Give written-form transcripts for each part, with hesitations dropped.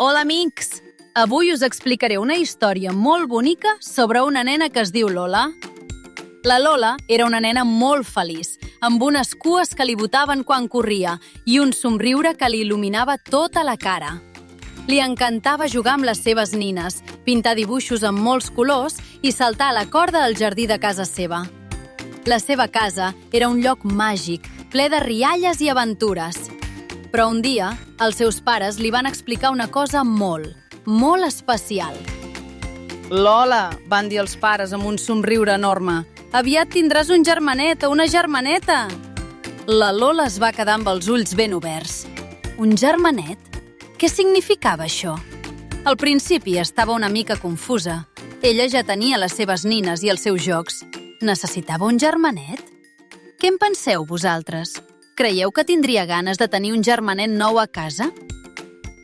Hola, amics! Avui us explicaré una història molt bonica sobre una nena que es diu Lola. La Lola era una nena molt feliç, amb unes cues que li botaven quan corria i un somriure que li il·luminava tota la cara. Li encantava jugar amb les seves nines, pintar dibuixos amb molts colors i saltar a la corda al jardí de casa seva. La seva casa era un lloc màgic, ple de rialles i aventures. Però un dia, els seus pares li van explicar una cosa molt especial. Lola, van dir els pares amb un somriure enorme, aviat tindràs un germanet o una germaneta. La Lola es va quedar amb els ulls ben oberts. Un germanet? Què significava això? Al principi estava una mica confusa. Ella ja tenia les seves nines i els seus jocs. Necessitava un germanet? Què en penseu, vosaltres? Creieu que tindria ganes de tenir un germanet nou a casa?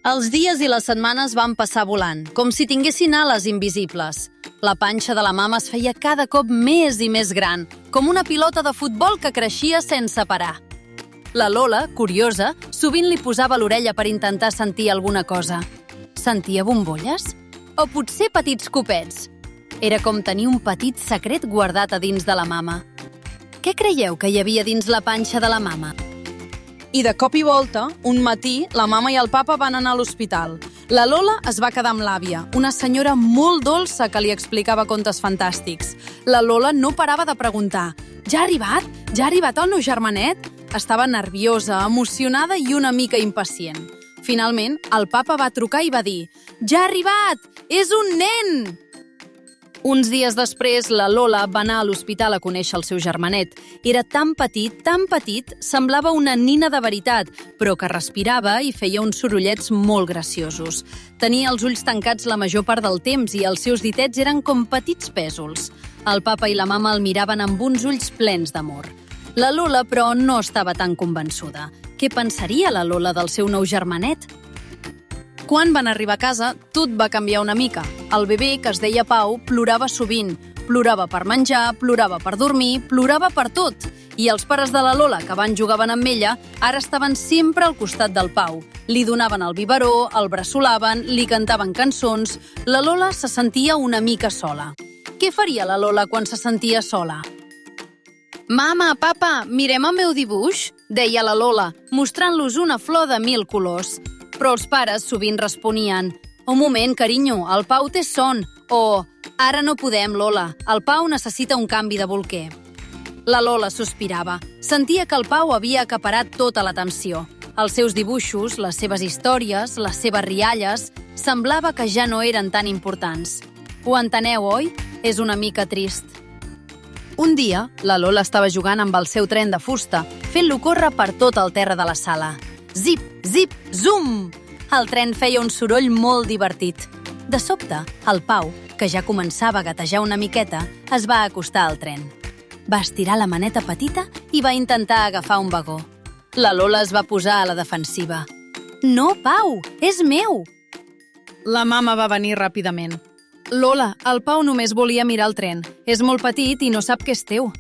Els dies i les setmanes van passar volant, com si tinguessin ales invisibles. La panxa de la mama es feia cada cop més i més gran, com una pilota de futbol que creixia sense parar. La Lola, curiosa, sovint li posava l'orella per intentar sentir alguna cosa. Sentia bombolles? O potser petits copets? Era com tenir un petit secret guardat a dins de la mama. Què creieu que hi havia dins la panxa de la mama? I de cop i volta, un matí, la mama i el papa van anar a l'hospital. La Lola es va quedar amb l'àvia, una senyora molt dolça que li explicava contes fantàstics. La Lola no parava de preguntar: «Ja ha arribat? Ja ha arribat el meu germanet?» Estava nerviosa, emocionada i una mica impacient. Finalment, el papa va trucar i va dir: «Ja ha arribat! És un nen!» Uns dies després, la Lola va anar a l'hospital a conèixer el seu germanet. Era tan petit, semblava una nina de veritat, però que respirava i feia uns sorollets molt graciosos. Tenia els ulls tancats la major part del temps i els seus ditets eren com petits pèsols. El papa i la mama el miraven amb uns ulls plens d'amor. La Lola, però, no estava tan convençuda. Què pensaria la Lola del seu nou germanet? Quan van arribar a casa, tot va canviar una mica. El bebè, que es deia Pau, plorava sovint. Plorava per menjar, plorava per dormir, plorava per tot. I els pares de la Lola, que abans jugaven amb ella, ara estaven sempre al costat del Pau. Li donaven el biberó, el braçolaven, li cantaven cançons. La Lola se sentia una mica sola. Què faria la Lola quan se sentia sola? «Mama, papa, mirem el meu dibuix?» deia la Lola, mostrant-los una flor de 1000 colors. Però els pares sovint responien: «Un moment, carinyo, el Pau té son», o «Ara no podem, Lola, el Pau necessita un canvi de bolquer». La Lola sospirava. Sentia que el Pau havia acaparat tota l'atenció. Els seus dibuixos, les seves històries, les seves rialles, semblava que ja no eren tan importants. Ho enteneu, oi? És una mica trist. Un dia, la Lola estava jugant amb el seu tren de fusta, fent-lo córrer per tot el terra de la sala. Zip, zip, zum! El tren feia un soroll molt divertit. De sobte, el Pau, que ja començava a gatejar una miqueta, es va acostar al tren. Va estirar la maneta petita i va intentar agafar un vagó. La Lola es va posar a la defensiva. «No, Pau, és meu!» La mama va venir ràpidament. «Lola, el Pau només volia mirar el tren. És molt petit i no sap que és teu».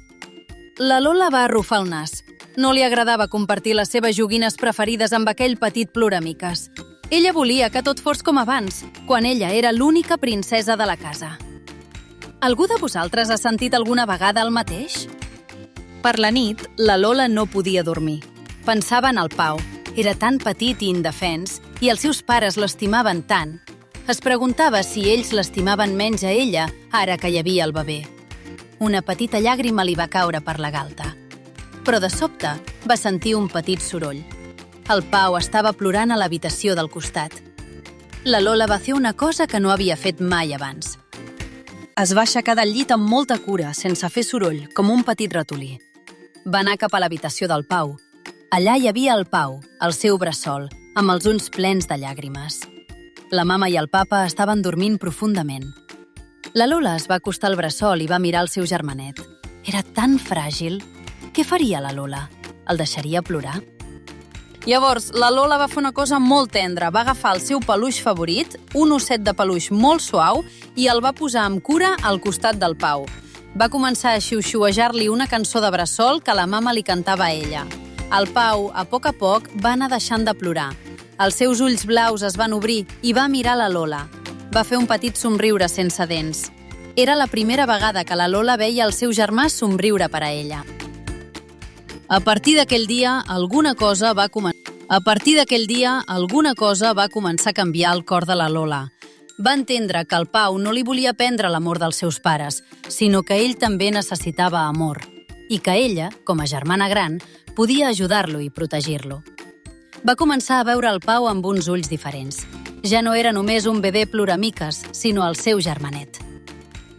La Lola va arrufar el nas. No li agradava compartir les seves joguines preferides amb aquell petit ploramiques. Ella volia que tot fos com abans, quan ella era l'única princesa de la casa. Algú de vosaltres ha sentit alguna vegada el mateix? Per la nit, la Lola no podia dormir. Pensava en el Pau. Era tan petit i indefens, i els seus pares l'estimaven tant. Es preguntava si ells l'estimaven menys a ella, ara que hi havia el bebè. Una petita llàgrima li va caure per la galta. Però de sobte va sentir un petit soroll. El Pau estava plorant a l'habitació del costat. La Lola va fer una cosa que no havia fet mai abans. Es va aixecar del llit amb molta cura, sense fer soroll, com un petit ratolí. Va anar cap a l'habitació del Pau. Allà hi havia el Pau, el seu bressol, amb els ulls plens de llàgrimes. La mama i el papa estaven dormint profundament. La Lola es va acostar al bressol i va mirar el seu germanet. Era tan fràgil. Què faria la Lola? El deixaria plorar? Llavors, la Lola va fer una cosa molt tendra. Va agafar el seu peluix favorit, un osset de peluix molt suau, i el va posar amb cura al costat del Pau. Va començar a xiuxiuejar-li una cançó de bressol que la mama li cantava a ella. El Pau, a poc, va anar deixant de plorar. Els seus ulls blaus es van obrir i va mirar la Lola. Va fer un petit somriure sense dents. Era la primera vegada que la Lola veia el seu germà somriure per a ella. A partir d'aquell dia, alguna cosa va començar a canviar el cor de la Lola. Va entendre que el Pau no li volia prendre l'amor dels seus pares, sinó que ell també necessitava amor, i que ella, com a germana gran, podia ajudar-lo i protegir-lo. Va començar a veure el Pau amb uns ulls diferents. Ja no era només un bebè ploramiques, sinó el seu germanet.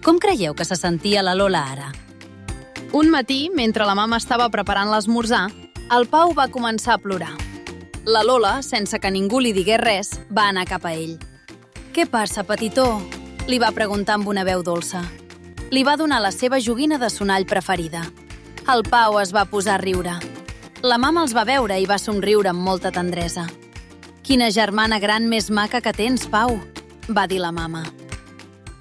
Com creieu que se sentia la Lola ara? Un matí, mentre la mama estava preparant l'esmorzar, el Pau va començar a plorar. La Lola, sense que ningú li digués res, va anar cap a ell. «Què passa, petitó?», li va preguntar amb una veu dolça. Li va donar la seva joguina de sonall preferida. El Pau es va posar a riure. La mama els va veure i va somriure amb molta tendresa. «Quina germana gran més maca que tens, Pau», va dir la mama.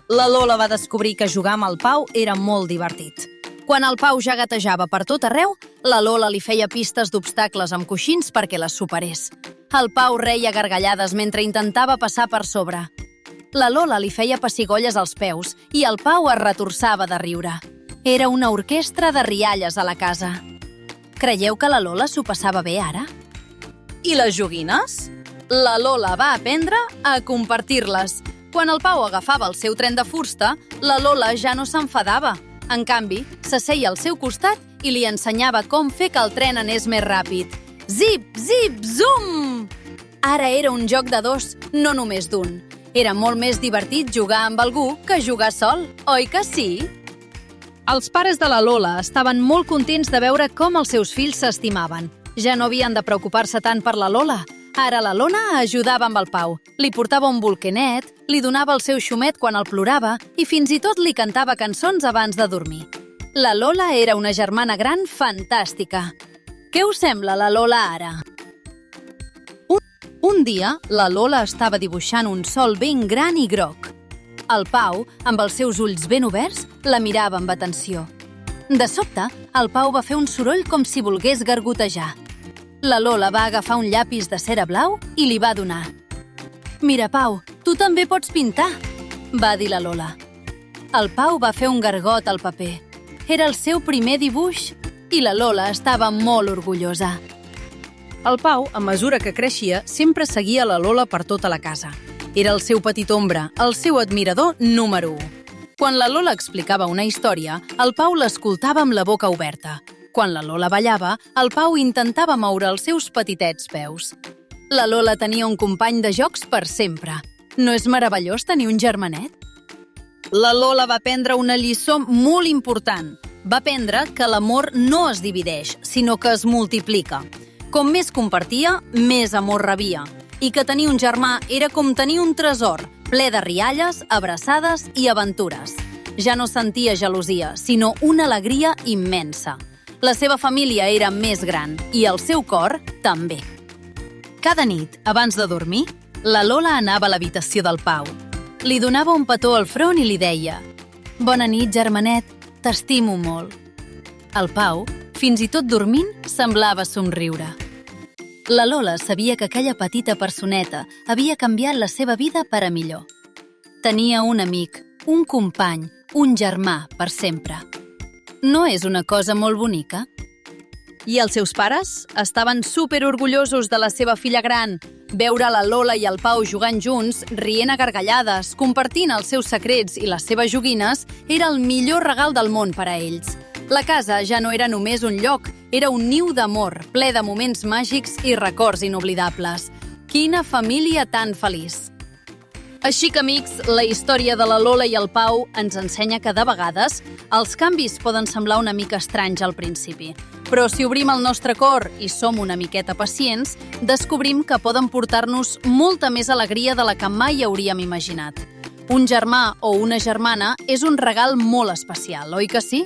La Lola va descobrir que jugar amb el Pau era molt divertit. Quan el Pau ja gatejava per tot arreu, la Lola li feia pistes d'obstacles amb coixins perquè les superés. El Pau reia gargallades mentre intentava passar per sobre. La Lola li feia pessigolles als peus i el Pau es retorçava de riure. Era una orquestra de rialles a la casa. Creieu que la Lola s'ho passava bé ara? I les joguines? La Lola va aprendre a compartir-les. Quan el Pau agafava el seu tren de fusta, la Lola ja no s'enfadava. En canvi, s'asseia al seu costat i li ensenyava com fer que el tren anés més ràpid. Zip, zip, zum! Ara era un joc de dos, no només d'un. Era molt més divertit jugar amb algú que jugar sol, oi que sí? Els pares de la Lola estaven molt contents de veure com els seus fills s'estimaven. Ja no havien de preocupar-se tant per la Lola. Ara la Lola ajudava amb el Pau. Li portava un bolquenet, li donava el seu xumet quan el plorava i fins i tot li cantava cançons abans de dormir. La Lola era una germana gran fantàstica. Què us sembla la Lola ara? Un dia, la Lola estava dibuixant un sol ben gran i groc. El Pau, amb els seus ulls ben oberts, la mirava amb atenció. De sobte, el Pau va fer un soroll com si volgués gargotejar. La Lola va agafar un llapis de cera blau i li va donar. «Mira, Pau, tu també pots pintar», va dir la Lola. El Pau va fer un gargot al paper. Era el seu primer dibuix i la Lola estava molt orgullosa. El Pau, a mesura que creixia, sempre seguia la Lola per tota la casa. Era el seu petit ombra, el seu admirador número 1. Quan la Lola explicava una història, el Pau l'escoltava amb la boca oberta. Quan la Lola ballava, el Pau intentava moure els seus petitets peus. La Lola tenia un company de jocs per sempre. No és meravellós tenir un germanet? La Lola va aprendre una lliçó molt important. Va aprendre que l'amor no es divideix, sinó que es multiplica. Com més compartia, més amor rebia. I que tenir un germà era com tenir un tresor, ple de rialles, abraçades i aventures. Ja no sentia gelosia, sinó una alegria immensa. La seva família era més gran i el seu cor també. Cada nit, abans de dormir, la Lola anava a l'habitació del Pau. Li donava un petó al front i li deia: «Bona nit, germanet, t'estimo molt». El Pau, fins i tot dormint, semblava somriure. La Lola sabia que aquella petita personeta havia canviat la seva vida per a millor. Tenia un amic, un company, un germà per sempre. No és una cosa molt bonica? I els seus pares estaven superorgullosos de la seva filla gran. Veure la Lola i el Pau jugant junts, rient a gargallades, compartint els seus secrets i les seves joguines, era el millor regal del món per a ells. La casa ja no era només un lloc, era un niu d'amor, ple de moments màgics i records inoblidables. Quina família tan feliç! Així que, amics, la història de la Lola i el Pau ens ensenya que, de vegades, els canvis poden semblar una mica estranys al principi. Però si obrim el nostre cor i som una miqueta pacients, descobrim que poden portar-nos molta més alegria de la que mai hauríem imaginat. Un germà o una germana és un regal molt especial, oi que sí?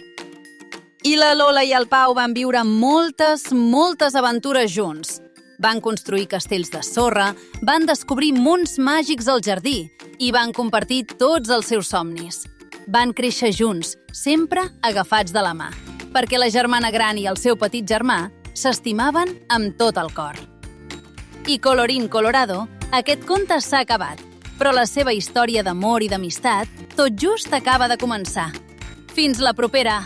I la Lola i el Pau van viure moltes aventures junts. Van construir castells de sorra, van descobrir mons màgics al jardí i van compartir tots els seus somnis. Van créixer junts, sempre agafats de la mà, perquè la germana gran i el seu petit germà s'estimaven amb tot el cor. I colorín colorado, aquest conte s'ha acabat, però la seva història d'amor i d'amistat tot just acaba de començar. Fins la propera!